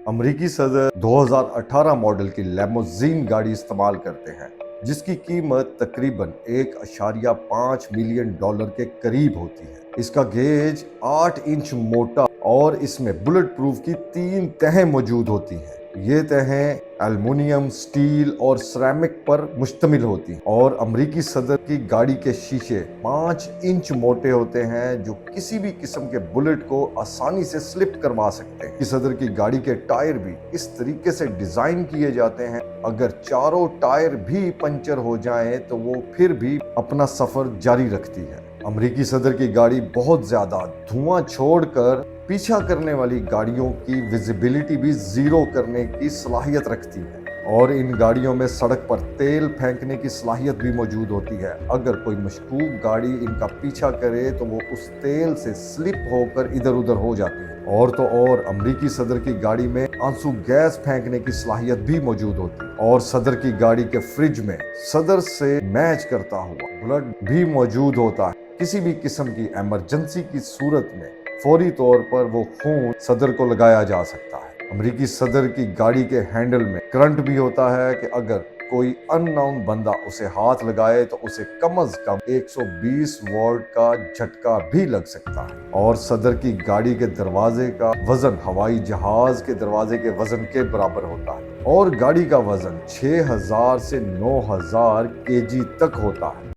امریکی صدر 2018 ماڈل کی لیموزین گاڑی استعمال کرتے ہیں جس کی قیمت تقریباً $1.5 ملین کے قریب ہوتی ہے۔ اس کا گیج 8 انچ موٹا اور اس میں بلٹ پروف کی 3 تہیں موجود ہوتی ہیں۔ یہ تہیں ایلومینیم، سٹیل اور سیرامک پر مشتمل ہوتی ہیں اور امریکی صدر کی گاڑی کے شیشے 5 انچ موٹے ہوتے ہیں جو کسی بھی قسم کے بلٹ کو آسانی سے سلپ کروا سکتے ہیں۔ صدر کی گاڑی کے ٹائر بھی اس طریقے سے ڈیزائن کیے جاتے ہیں اگر چاروں ٹائر بھی پنچر ہو جائیں تو وہ پھر بھی اپنا سفر جاری رکھتی ہے۔ امریکی صدر کی گاڑی بہت زیادہ دھواں چھوڑ کر پیچھا کرنے والی گاڑیوں کی ویزیبلٹی بھی زیرو کرنے کی صلاحیت رکھتی ہے اور ان گاڑیوں میں سڑک پر تیل پھینکنے کی صلاحیت بھی موجود ہوتی ہے۔ اگر کوئی مشکوک گاڑی ان کا پیچھا کرے تو وہ اس تیل سے سلپ ہو کر ادھر ادھر ہو جاتی ہے۔ اور تو اور امریکی صدر کی گاڑی میں آنسو گیس پھینکنے کی صلاحیت بھی موجود ہوتی ہے اور صدر کی گاڑی کے فریج میں صدر سے میچ کرتا ہوا بلڈ بھی موجود ہوتا ہے۔ کسی بھی قسم کی ایمرجنسی کی صورت میں فوری طور پر وہ خون صدر کو لگایا جا سکتا ہے۔ امریکی صدر کی گاڑی کے ہینڈل میں کرنٹ بھی ہوتا ہے کہ اگر کوئی ان نون بندہ اسے ہاتھ لگائے تو اسے کم از کم 120 واٹ کا جھٹکا بھی لگ سکتا ہے۔ اور صدر کی گاڑی کے دروازے کا وزن ہوائی جہاز کے دروازے کے وزن کے برابر ہوتا ہے اور گاڑی کا وزن 6000 سے 9000 kg تک ہوتا ہے۔